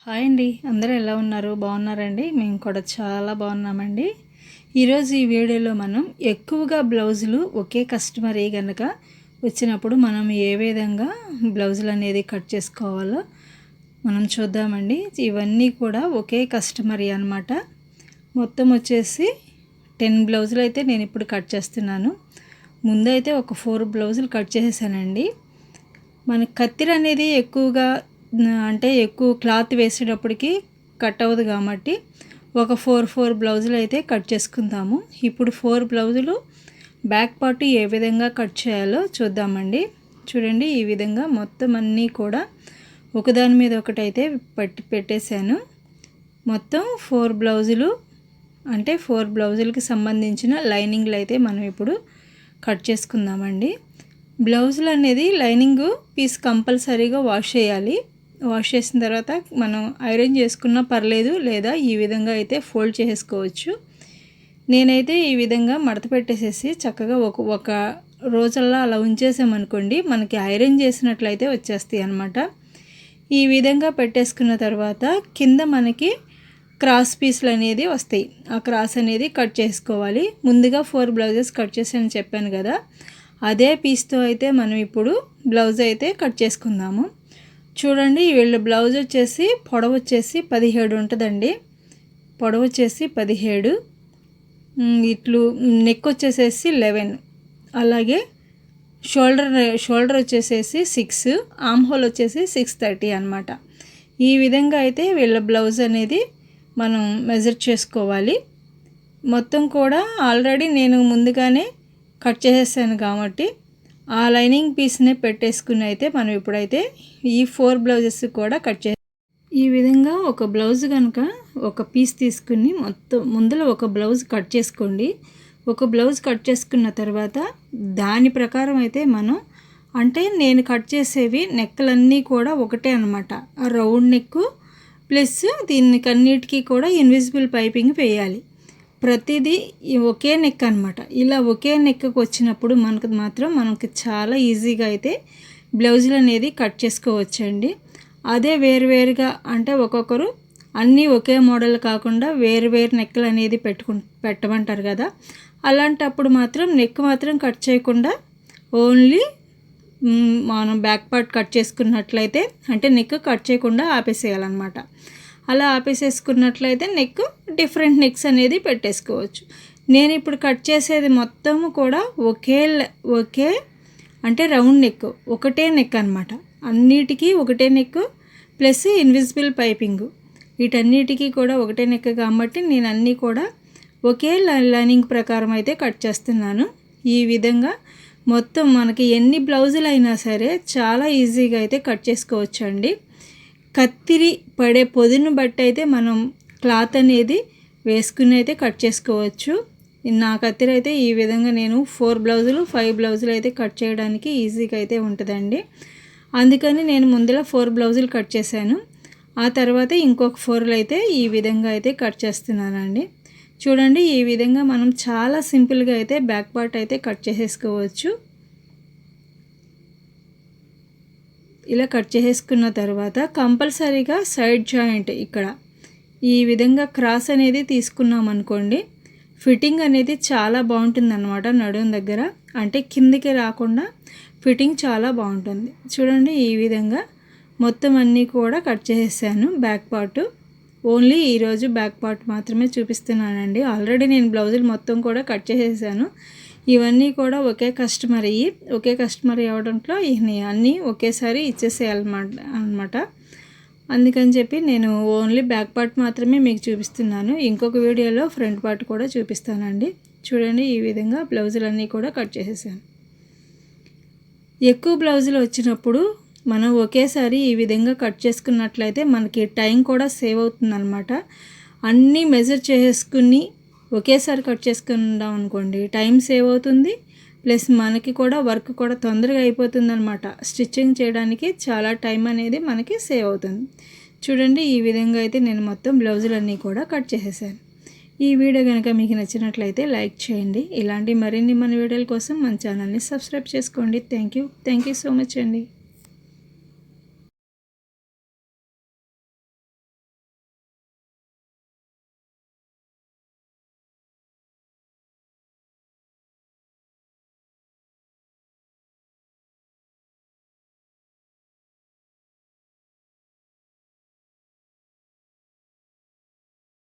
Hi అండి, అందరూ ఎలా ఉన్నారు? బాగున్నారండి? మేము కూడా చాలా బాగున్నామండి. ఈరోజు ఈ వీడియోలో మనం ఎక్కువగా బ్లౌజులు ఒకే కస్టమరే కనుక వచ్చినప్పుడు మనం ఏ విధంగా బ్లౌజులు అనేది కట్ చేసుకోవాలో మనం చూద్దామండి. ఇవన్నీ కూడా ఒకే కస్టమరీ అనమాట. మొత్తం వచ్చేసి 10 బ్లౌజులు అయితే నేను ఇప్పుడు కట్ చేస్తున్నాను. ముందైతే ఒక 4 బ్లౌజులు కట్ చేసేసానండి. మన కత్తిర అనేది ఎక్కువగా అంటే ఎక్కువ క్లాత్ వేసేటప్పటికి కట్ అవ్వదు కాబట్టి ఒక 4 బ్లౌజులు అయితే కట్ చేసుకుందాము. ఇప్పుడు 4 బ్లౌజులు బ్యాక్ పార్ట్ ఏ విధంగా కట్ చేయాలో చూద్దామండి. చూడండి, ఈ విధంగా మొత్తం అన్నీ కూడా ఒకదాని మీద ఒకటైతే పెట్టేశాను. మొత్తం 4 బ్లౌజులు అంటే 4 బ్లౌజులకి సంబంధించిన లైనింగ్లు అయితే మనం ఇప్పుడు కట్ చేసుకుందామండి. బ్లౌజులు అనేది లైనింగ్ పీస్ కంపల్సరీగా వాష్ చేయాలి. వాష్ చేసిన తర్వాత మనం ఐరన్ చేసుకున్నా పర్లేదు, లేదా ఈ విధంగా అయితే ఫోల్డ్ చేసుకోవచ్చు. నేనైతే ఈ విధంగా మడత పెట్టేసేసి చక్కగా ఒక రోజల్లా అలా ఉంచేసామనుకోండి, మనకి ఐరన్ చేసినట్లయితే వచ్చేస్తాయి అన్నమాట. ఈ విధంగా పెట్టేసుకున్న తర్వాత కింద మనకి క్రాస్ పీస్లు అనేది వస్తాయి. ఆ క్రాస్ అనేది కట్ చేసుకోవాలి. ముందుగా 4 బ్లౌజెస్ కట్ చేసాను చెప్పాను కదా, అదే పీస్తో అయితే మనం ఇప్పుడు బ్లౌజ్ అయితే కట్ చేసుకుందాము. చూడండి, వీళ్ళ బ్లౌజ్ వచ్చేసి పొడవు వచ్చేసి 17 ఉంటుందండి. పొడవు వచ్చేసి 17, ఇట్లు నెక్ వచ్చేసేసి 11, అలాగే షోల్డర్ వచ్చేసేసి 6, ఆర్మ్ హోల్ వచ్చేసి 630 అనమాట. ఈ విధంగా అయితే వీళ్ళ బ్లౌజ్ అనేది మనం మెజర్ చేసుకోవాలి. మొత్తం కూడా ఆల్రెడీ నేను ముందుగానే కట్ చేసేసాను కాబట్టి ఆ లైనింగ్ పీస్నే పెట్టేసుకుని అయితే మనం ఇప్పుడైతే ఈ 4 బ్లౌజెస్ కూడా కట్ ఈ విధంగా ఒక బ్లౌజ్ కనుక ఒక పీస్ తీసుకుని మొత్తం ముందర ఒక బ్లౌజ్ కట్ చేసుకోండి. ఒక బ్లౌజ్ కట్ చేసుకున్న తర్వాత దాని ప్రకారం అయితే మనం అంటే నేను కట్ చేసేవి నెక్కలన్నీ కూడా ఒకటే అనమాట. ఆ రౌండ్ నెక్ ప్లస్ దీనికి అన్నిటికీ కూడా ఇన్విజిబుల్ పైపింగ్ వేయాలి. ప్రతిదీ ఒకే నెక్ అనమాట. ఇలా ఒకే నెక్కి వచ్చినప్పుడు మనకి చాలా ఈజీగా అయితే బ్లౌజులు అనేది కట్ చేసుకోవచ్చండి. అదే వేరువేరుగా అంటే ఒక్కొక్కరు అన్నీ ఒకే మోడల్ కాకుండా వేరు నెక్కలు అనేది పెట్టమంటారు కదా, అలాంటప్పుడు మాత్రం నెక్ మాత్రం కట్ చేయకుండా ఓన్లీ మనం బ్యాక్ పార్ట్ కట్ చేసుకున్నట్లయితే అంటే నెక్ కట్ చేయకుండా ఆపేసేయాలన్నమాట. అలా ఆపేసేసుకున్నట్లయితే నెక్ డిఫరెంట్ నెక్స్ అనేది పెట్టేసుకోవచ్చు. నేను ఇప్పుడు కట్ చేసేది మొత్తము కూడా ఒకే అంటే రౌండ్ నెక్, ఒకటే నెక్ అనమాట. అన్నిటికీ ఒకటే నెక్ ప్లస్ ఇన్విజిబుల్ పైపింగ్, వీటన్నిటికీ కూడా ఒకటే నెక్ కాబట్టి నేను అన్నీ కూడా ఒకే లైనింగ్ ప్రకారం అయితే కట్ చేస్తున్నాను. ఈ విధంగా మొత్తం మనకి ఎన్ని బ్లౌజులు అయినా సరే చాలా ఈజీగా అయితే కట్ చేసుకోవచ్చు అండి. కత్తిరి పడే పొదును బట్టి అయితే మనం క్లాత్ అనేది వేసుకుని అయితే కట్ చేసుకోవచ్చు. నా కత్తిరి అయితే ఈ విధంగా నేను 4 బ్లౌజులు 5 బ్లౌజులు అయితే కట్ చేయడానికి ఈజీగా అయితే ఉంటుందండి. అందుకని నేను ముందర 4 బ్లౌజులు కట్ చేశాను. ఆ తర్వాత ఇంకొక 4 అయితే ఈ విధంగా అయితే కట్ చేస్తున్నానండి. చూడండి, ఈ విధంగా మనం చాలా సింపుల్గా అయితే బ్యాక్ పార్ట్ అయితే కట్ చేసేసుకోవచ్చు. ఇలా కట్ చేసేసుకున్న తర్వాత కంపల్సరీగా సైడ్ జాయింట్ ఇక్కడ ఈ విధంగా క్రాస్ అనేది తీసుకున్నాం అనుకోండి, ఫిట్టింగ్ అనేది చాలా బాగుంటుందన్నమాట. నడుం దగ్గర అంటే కిందికి రాకుండా ఫిట్టింగ్ చాలా బాగుంటుంది. చూడండి, ఈ విధంగా మొత్తం అన్నీ కూడా కట్ చేసేసాను. బ్యాక్ పార్ట్ ఓన్లీ ఈరోజు బ్యాక్ పార్ట్ మాత్రమే చూపిస్తున్నానండి. ఆల్రెడీ నేను బ్లౌజులు మొత్తం కూడా కట్ చేసేసాను. ఇవన్నీ కూడా ఒకే కస్టమర్ అవ్వడంలో అన్నీ ఒకేసారి ఇచ్చేసేయాలన్నమాట. అందుకని చెప్పి నేను ఓన్లీ బ్యాక్ పార్ట్ మాత్రమే మీకు చూపిస్తున్నాను. ఇంకొక వీడియోలో ఫ్రంట్ పార్ట్ కూడా చూపిస్తానండి. చూడండి, ఈ విధంగా బ్లౌజులన్నీ కూడా కట్ చేసేసాను. ఎక్కువ బ్లౌజులు వచ్చినప్పుడు మనం ఒకేసారి ఈ విధంగా కట్ చేసుకున్నట్లయితే మనకి టైం కూడా సేవ్ అవుతుందన్నమాట. అన్నీ మెజర్ చేసుకుని ఒకేసారి కట్ చేసుకుందాం అనుకోండి, టైం సేవ్ అవుతుంది, ప్లస్ మనకి కూడా వర్క్ కూడా తొందరగా అయిపోతుంది అనమాట. స్టిచ్చింగ్ చేయడానికి చాలా టైం అనేది మనకి సేవ్ అవుతుంది. చూడండి, ఈ విధంగా అయితే నేను మొత్తం బ్లౌజులన్నీ కూడా కట్ చేసేసాను. ఈ వీడియో కనుక మీకు నచ్చినట్లయితే లైక్ చేయండి. ఇలాంటి మరిన్ని మన వీడియోల కోసం మన ఛానల్ని సబ్స్క్రైబ్ చేసుకోండి. థ్యాంక్ యూ సో మచ్ అండి.